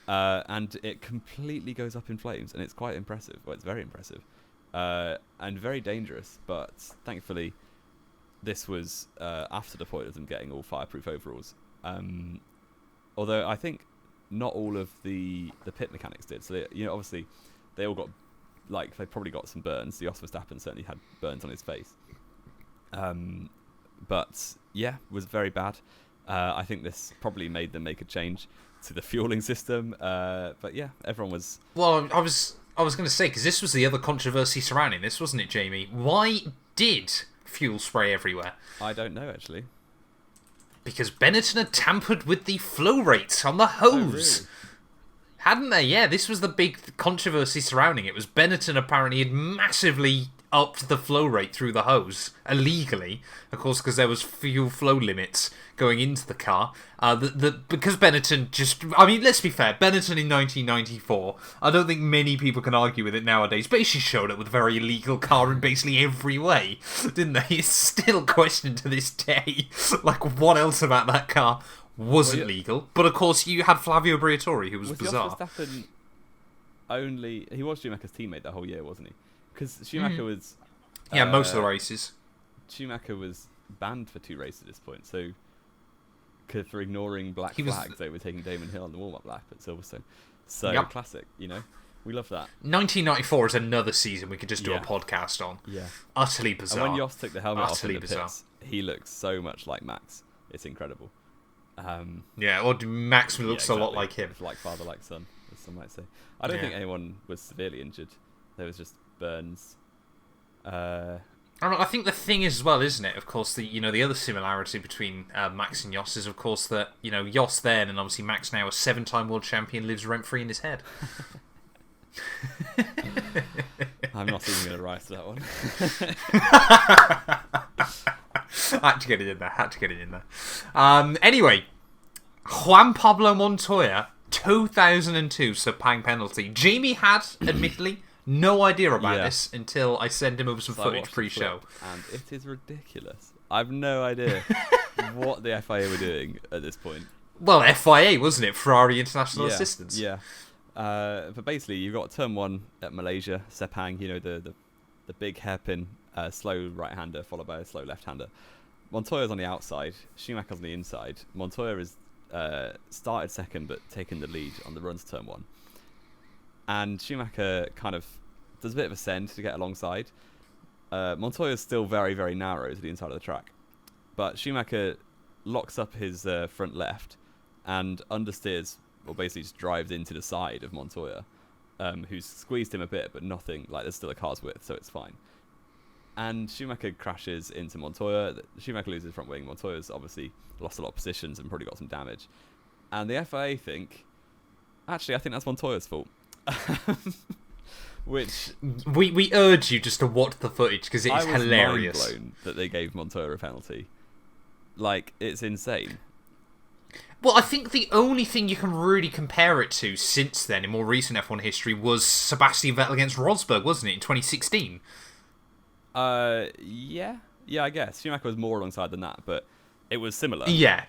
And it completely goes up in flames, and it's quite impressive. Well, it's very impressive. And very dangerous, but thankfully this was after the point of them getting all fireproof overalls. Although I think not all of the pit mechanics did. So they, obviously they all got, like, they probably got some burns. The Jos Verstappen certainly had burns on his face. But yeah, was very bad. I think this probably made them make a change to the fueling system. But yeah, everyone was... Well, I was going to say, because this was the other controversy surrounding this, wasn't it, Jamie? Why did fuel spray everywhere? I don't know, actually. Because Benetton had tampered with the flow rates on the hose. Oh, really? Hadn't they? Yeah, this was the big controversy surrounding it. Was Benetton apparently had massively upped the flow rate through the hose illegally, of course, because there was fuel flow limits going into the car. Because Benetton just... I mean, let's be fair, Benetton in 1994, I don't think many people can argue with it nowadays, basically showed up with a very illegal car in basically every way, didn't they? It's still questioned to this day. Like, what else about that car wasn't legal? But of course, you had Flavio Briatore, who was bizarre. Jos Verstappen only... He was Schumacher's teammate that whole year, wasn't he? Because Schumacher was... Yeah, most of the races. Schumacher was banned for 2 races at this point, so... For ignoring black flags, overtaking Damon Hill on the warm-up lap at Silverstone. So, classic, you know? We love that. 1994 is another season we could just do a podcast on. Yeah. Utterly bizarre. And when Jos took the helmet off in the pits, he looks so much like Max. It's incredible. Yeah, or Max looks a lot like him. It's like father, like son, as some might say. I don't think anyone was severely injured. There was just burns. I think the thing is as well, isn't it? Of course, the other similarity between Max and Jos is, of course, that Jos then and obviously Max now, a 7-time world champion, lives rent free in his head. I'm not even going to rise to that one. Had to get it in there. Anyway, Juan Pablo Montoya, 2002 Sepang Penalty. Jamie had, admittedly, no idea about this until I sent him over some footage pre-show. And it is ridiculous. I've no idea what the FIA were doing at this point. Well, FIA, wasn't it? Ferrari International Assistance. Yeah. But basically, you've got turn 1 at Malaysia, Sepang, the big hairpin, slow right-hander followed by a slow left-hander. Montoya's on the outside, Schumacher's on the inside. Montoya is started second but taken the lead on the run to turn 1. And Schumacher kind of does a bit of a send to get alongside. Montoya's still very, very narrow to the inside of the track. But Schumacher locks up his front left and understeers, or basically just drives into the side of Montoya, who's squeezed him a bit, but nothing, like there's still a car's width, so it's fine. And Schumacher crashes into Montoya. Schumacher loses front wing. Montoya's obviously lost a lot of positions and probably got some damage. And the FIA think, actually, I think that's Montoya's fault. Which we urge you just to watch the footage because it is hilarious. I was mind blown that they gave Montoya a penalty. Like, it's insane. Well, I think the only thing you can really compare it to since then, in more recent F1 history, was Sebastian Vettel against Rosberg, wasn't it, in 2016? Yeah, I guess. Schumacher was more alongside than that, but it was similar. Yeah.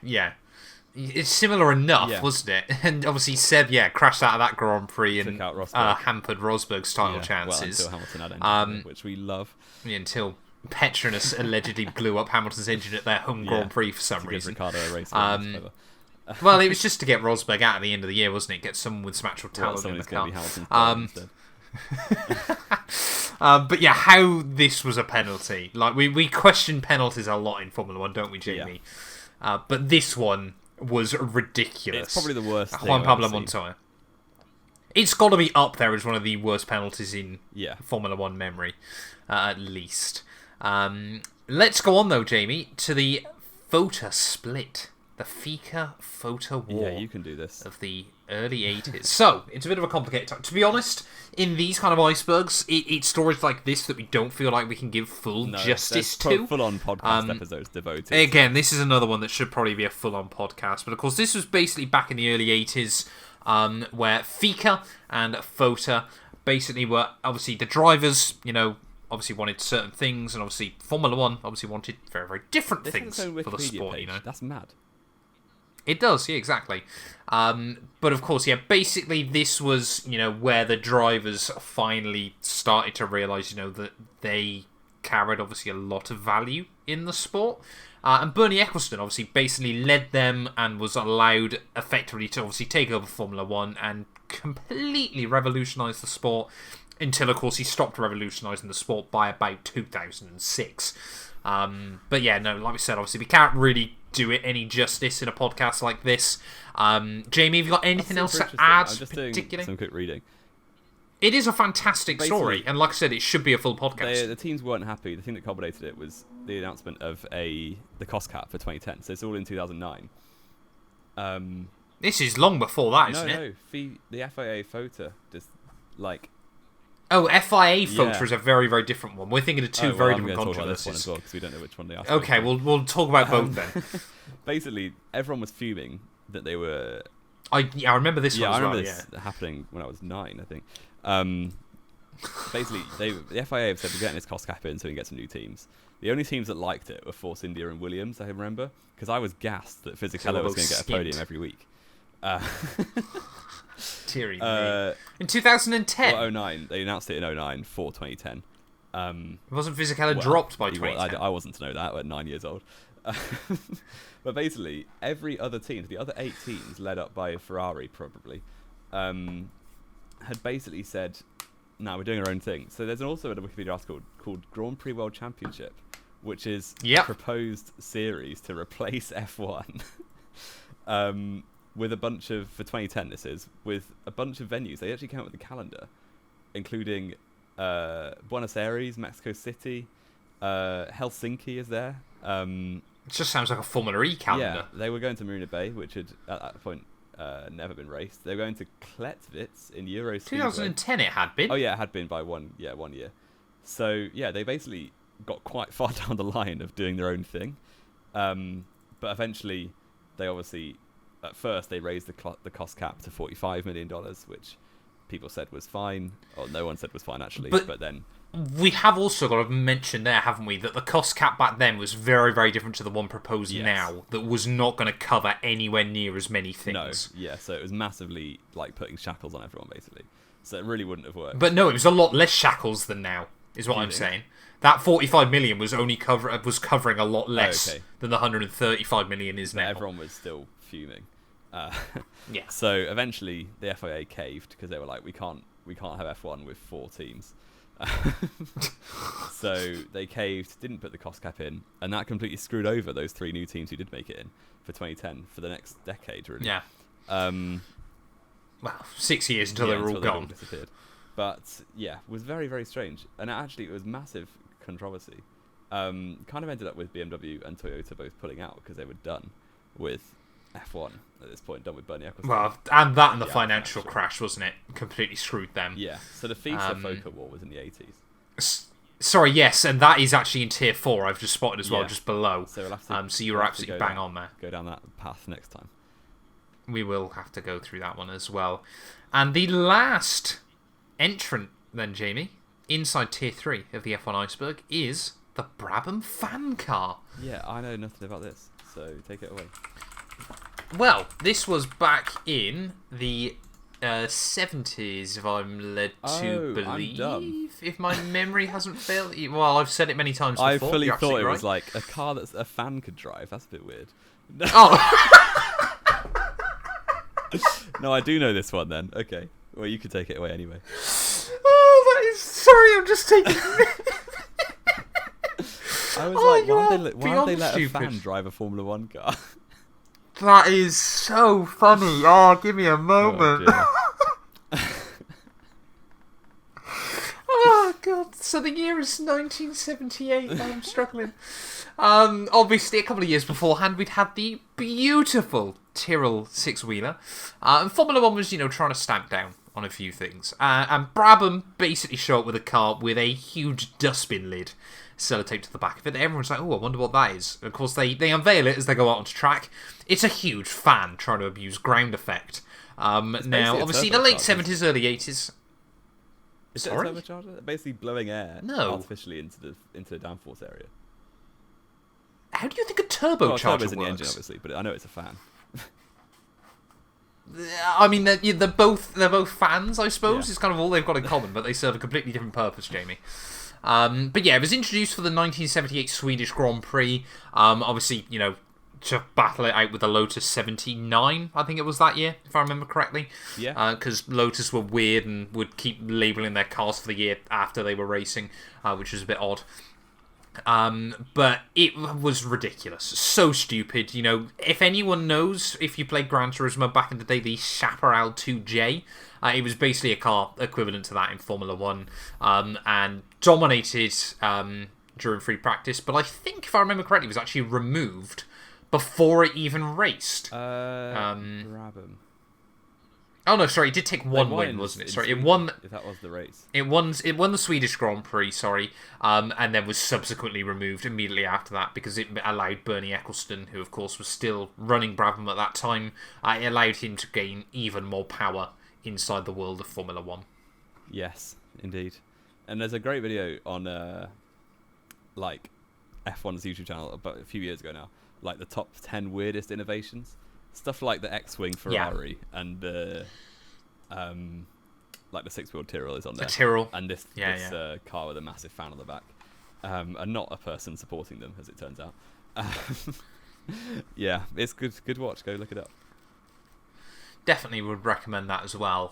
It's similar enough, wasn't it? And obviously Seb, crashed out of that Grand Prix and hampered Rosberg's title chances. Well, until Hamilton had engine, which we love. Until Petronas allegedly blew up Hamilton's engine at their home Grand Prix for some reason. Ricardo a race well, it was just to get Rosberg out at the end of the year, wasn't it? Get someone with some actual talent in the car. But yeah, how this was a penalty. Like, we question penalties a lot in Formula 1, don't we, Jamie? Yeah. But this one was ridiculous. It's probably the worst thing Juan Pablo Montoya. It's got to be up there as one of the worst penalties in Formula 1 memory, at least. Let's go on, though, Jamie, to the FOTA Split. The FOTA War. Yeah, you can do this. Of the early 80s. So, it's a bit of a complicated time. To be honest, in these kind of icebergs, it's stories like this that we don't feel like we can give full justice to. Full-on podcast episodes devoted. Again, this is another one that should probably be a full-on podcast. But of course, this was basically back in the early 80s, where FICA and FOTA basically were, obviously, the drivers, obviously wanted certain things, and obviously Formula 1 obviously wanted very, very different things for the sport, page. That's mad. It does, yeah, exactly. But of course, basically this was, where the drivers finally started to realise, that they carried obviously a lot of value in the sport. And Bernie Ecclestone obviously basically led them and was allowed effectively to obviously take over Formula 1 and completely revolutionise the sport until, of course, he stopped revolutionising the sport by about 2006. But yeah, no, like we said, obviously we can't really do it any justice in a podcast like this. Jamie, have you got anything else to interesting. add? I'm just particularly? doing some quick reading. It is a fantastic story, Basically, and like I said, it should be a full podcast. The teams weren't happy. The thing that culminated it was the announcement of the cost cap for 2010. So it's all in 2009. This is long before that, isn't it? No, the FIA FOTA just like. Oh, FIA FOTA is a very, very different one. We're thinking of two very different controversies. Talk about this one as well because we don't know which one they are. Okay, we'll talk about both then. Basically, everyone was fuming that they were. I remember this one as well. I remember this happening when I was 9, I think. Basically, the FIA have said we're getting this cost cap in so we can get some new teams. The only teams that liked it were Force India and Williams, I remember, because I was gassed that Fisichella was going to get a podium every week. Teary me. In 2010? Well, 09. They announced it in 09 for 2010. Wasn't Fisichella dropped by 2010? I wasn't to know that at 9 years old. But basically, every other team, the other 8 teams, led up by Ferrari probably, had basically said, "No, we're doing our own thing." So there's also a Wikipedia article called Grand Prix World Championship, which is a proposed series to replace F1 with a bunch of, for 2010 this is, with a bunch of venues. They actually came up with a calendar, including Buenos Aires, Mexico City, Helsinki is there. It just sounds like a Formula E calendar. Yeah, they were going to Marina Bay, which had, at that point, never been raced. They were going to Kletwitz in Euro Speedway. 2010 it had been. Oh yeah, it had been by 1 year. So yeah, they basically got quite far down the line of doing their own thing. But eventually, they obviously, at first, they raised the cost cap to $45 million, which people said was fine. Or no one said was fine, actually. But then... We have also got to mention there, haven't we, that the cost cap back then was very, very different to the one proposed now, that was not going to cover anywhere near as many things. No, so it was massively like putting shackles on everyone, basically. So it really wouldn't have worked. But no, it was a lot less shackles than now, is what I'm saying. That 45 million was only covering a lot less than the 135 million is now. Everyone was still fuming. Yeah. So eventually the FIA caved because they were like, we can't have F1 with 4 teams. So they caved, didn't put the cost cap in, and that completely screwed over those 3 new teams who did make it in for 2010 for the next decade, really. Yeah. Well, 6 years until they were all gone. Disappeared. But yeah, it was very, very strange, and actually it was massive controversy. Kind of ended up with BMW and Toyota both pulling out because they were done with F1 at this point, done with Bernie Ecclestone. Well, and that and the financial crash, wasn't it? Completely screwed them. Yeah, so the FOTA war was in the 80s. Sorry, yes, and that is actually in Tier 4, I've just spotted as well, just below. So, we'll have to, so you were absolutely bang on there. Go down that path next time. We will have to go through that one as well. And the last entrant, then, Jamie, inside Tier 3 of the F1 Iceberg, is the Brabham Fan Car. Yeah, I know nothing about this, so take it away. Well, this was back in the 70s, if I'm led to believe. If my memory hasn't failed. Well, I've said it many times before. I fully You're thought it right. was like a car that a fan could drive. That's a bit weird. Oh! No, I do know this one then. Okay. Well, you could take it away anyway. Oh, that is... Sorry, I'm just taking... I was like, why would they let a fan drive a Formula 1 car? That is so funny. Oh, give me a moment. Oh, God. So the year is 1978. I'm struggling. Obviously, a couple of years beforehand, we'd had the beautiful Tyrrell six-wheeler. And Formula 1 was, trying to stamp down on a few things. And Brabham basically showed up with a car with a huge dustbin lid sellotaped to the back of it. Everyone's like, oh, I wonder what that is. And of course, they unveil it as they go out onto track. It's a huge fan trying to abuse ground effect. Now, obviously, the late 70s, early 80s... Is it a turbocharger? Basically blowing air artificially into the downforce area. How do you think a turbocharger turbo's works? in the engine, obviously, but I know it's a fan. I mean, they're both fans, I suppose. Yeah. It's kind of all they've got in common, but they serve a completely different purpose, Jamie. But yeah, it was introduced for the 1978 Swedish Grand Prix. Obviously, to battle it out with the Lotus 79, I think it was that year, if I remember correctly. Yeah. Because Lotus were weird and would keep labelling their cars for the year after they were racing, which was a bit odd. But it was ridiculous. So stupid. You know, if anyone knows, if you played Gran Turismo back in the day, the Chaparral 2J, it was basically a car equivalent to that in Formula 1, and dominated during free practice. But I think, if I remember correctly, it was actually removed before it even raced. Brabham. Oh no, sorry, it did take one win, wasn't it? Sorry, it won. If that was the race, it won the Swedish Grand Prix. Sorry, and then was subsequently removed immediately after that because it allowed Bernie Ecclestone, who of course was still running Brabham at that time, it allowed him to gain even more power inside the world of Formula 1. Yes, indeed. And there's a great video on like F1's YouTube channel about a few years ago now, like the top 10 weirdest innovations. Stuff like the X-Wing Ferrari and the like the six-wheeled Tyrrell is on there. The Tyrrell. And this car with a massive fan on the back. And not a person supporting them, as it turns out. Yeah, it's good watch. Go look it up. Definitely would recommend that as well.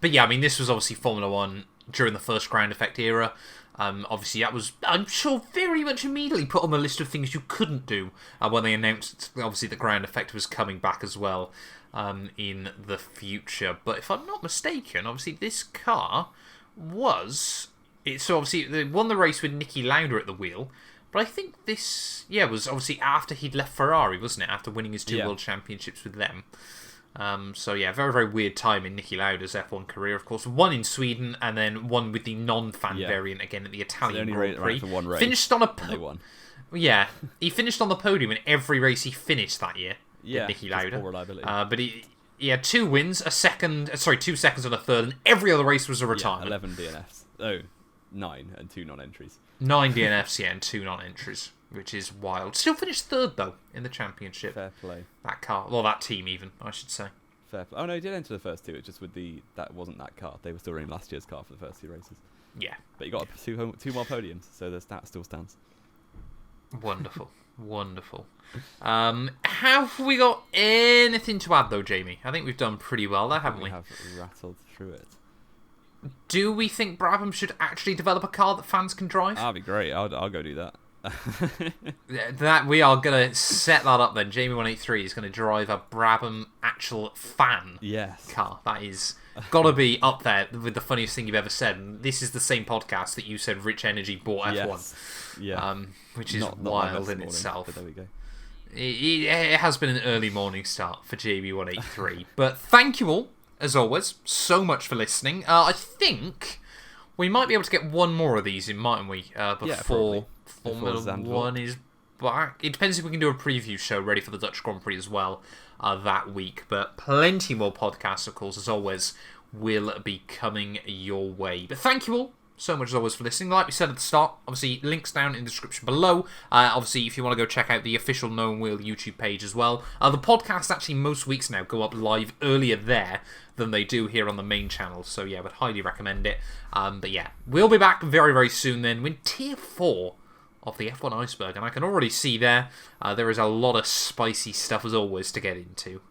But yeah, I mean, this was obviously Formula 1 during the first ground effect era. Obviously, that was, I'm sure, very much immediately put on the list of things you couldn't do when they announced, obviously, the ground effect was coming back as well in the future. But if I'm not mistaken, obviously, this car was... So, obviously, they won the race with Niki Lauda at the wheel. But I think this, was obviously after he'd left Ferrari, wasn't it? After winning his 2 World Championships with them. So yeah, very, very weird time in Niki Lauda's F1 career, of course. One in Sweden, and then one with the non-fan variant again at the Italian Grand Prix. For one race, finished on they won. Yeah, he finished on the podium in every race he finished that year. Yeah, Niki Lauda. Poor reliability. But he had 2 wins, 2 seconds on a third, and every other race was a retirement. 11 DNFs. Oh, 9 and 2 non-entries. 9 DNFs, and 2 non-entries, which is wild. Still finished third, though, in the championship. Fair play. That car, well, that team even, I should say. Fair play. Oh no, he did enter the first 2. It's just with that wasn't that car. They were still running last year's car for the first 2 races. Yeah. But you got 2 more podiums, so the stat still stands. Wonderful. Wonderful. Have we got anything to add, though, Jamie? I think we've done pretty well there, haven't we? We have rattled through it. Do we think Brabham should actually develop a car that fans can drive? That'd be great. I'll go do that. That we are going to set that up then. Jamie183 is going to drive a Brabham actual fan car. That is got to be up there with the funniest thing you've ever said. And this is the same podcast that you said Rich Energy bought F1. Yeah. Which is wild in itself. But there we go. It has been an early morning start for JB183. But thank you all, as always, so much for listening. I think we might be able to get one more of these in, mightn't we? Before Formula 1 is back. It depends if we can do a preview show ready for the Dutch Grand Prix as well that week. But plenty more podcasts, of course, as always, will be coming your way. But thank you all so much as always for listening. Like we said at the start, obviously links down in the description below. Obviously, if you want to go check out the official No One Wheel YouTube page as well. The podcasts actually most weeks now go up live earlier there than they do here on the main channel. So yeah, would highly recommend it. But yeah, we'll be back very, very soon then with Tier 4 of the F1 Iceberg. And I can already see there is a lot of spicy stuff as always to get into.